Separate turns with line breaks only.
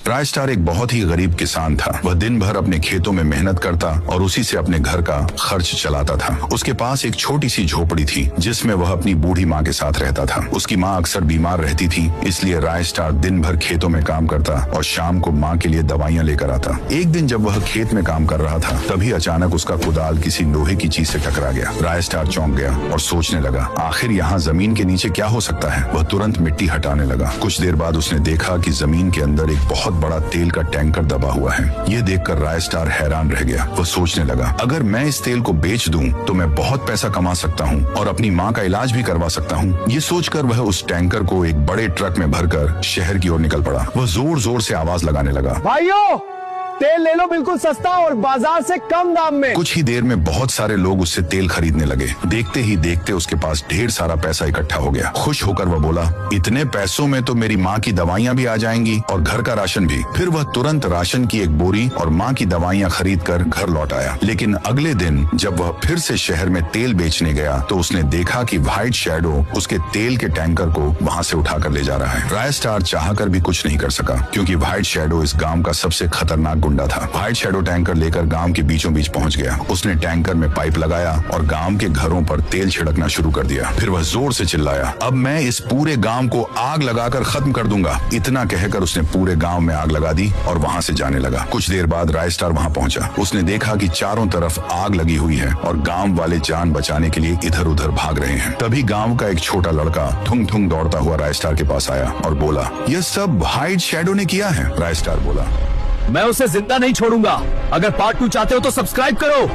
राय star एक बहुत ही गरीब किसान था। वह दिन भर अपने खेतों में मेहनत करता और उसी से अपने घर का खर्च चलाता था। उसके पास एक छोटी सी झोपड़ी थी जिसमें वह अपनी बूढ़ी माँ के साथ रहता था। उसकी माँ अक्सर बीमार रहती थी, इसलिए राय स्टार दिन भर खेतों में काम करता और शाम को माँ के लिए दवाइयाँ लेकर आता। एक दिन जब वह खेत में काम कर रहा था, तभी अचानक उसका कुदाल किसी लोहे की चीज से टकरा गया। राय स्टार चौंक गया और सोचने लगा, आखिर यहाँ जमीन के नीचे क्या हो सकता है। वह तुरंत मिट्टी हटाने लगा। कुछ देर बाद उसने देखा कि जमीन के अंदर एक बहुत बड़ा तेल का टैंकर दबा हुआ है। ये देखकर राय स्टार हैरान रह गया। वह सोचने लगा, अगर मैं इस तेल को बेच दूं तो मैं बहुत पैसा कमा सकता हूं और अपनी माँ का इलाज भी करवा सकता हूं। ये सोचकर वह उस टैंकर को एक बड़े ट्रक में भरकर शहर की ओर निकल पड़ा। वह जोर जोर से आवाज लगाने लगा,
भाइयों तेल ले लो, बिल्कुल सस्ता और बाजार से कम दाम में।
कुछ ही देर में बहुत सारे लोग उससे तेल खरीदने लगे। देखते ही देखते उसके पास ढेर सारा पैसा इकट्ठा हो गया। खुश होकर वह बोला, इतने पैसों में तो मेरी माँ की दवाइयाँ भी आ जाएंगी और घर का राशन भी। फिर वह तुरंत राशन की एक बोरी और माँ की दवाइयाँ खरीद कर घर लौट आया। लेकिन अगले दिन जब वह फिर से शहर में तेल बेचने गया तो उसने देखा कि व्हाइट शैडो उसके तेल के टैंकर को वहाँ से उठाकर ले जा रहा है। राय स्टार चाहकर भी कुछ नहीं कर सका, क्योंकि व्हाइट शैडो इस गाँव का सबसे खतरनाक गुंडा था। व्हाइट शैडो टैंकर लेकर गांव के बीचों बीच पहुंच गया। उसने टैंकर में पाइप लगाया और गांव के घरों पर तेल छिड़कना शुरू कर दिया। फिर वह जोर से चिल्लाया, अब मैं इस पूरे गांव को आग लगाकर खत्म कर दूंगा। इतना कहकर उसने पूरे गांव में आग लगा दी और वहां से जाने लगा। कुछ देर बाद राय स्टार वहां पहुंचा। उसने देखा कि चारों तरफ आग लगी हुई है और गांव वाले जान बचाने के लिए इधर उधर भाग रहे हैं। तभी गांव का एक छोटा लड़का थुंग थुंग दौड़ता हुआ राय स्टार के पास आया और बोला, यह सब व्हाइट शैडो ने किया है। राय स्टार बोला,
मैं उसे जिंदा नहीं छोड़ूंगा। अगर पार्ट 2 चाहते हो तो सब्सक्राइब करो।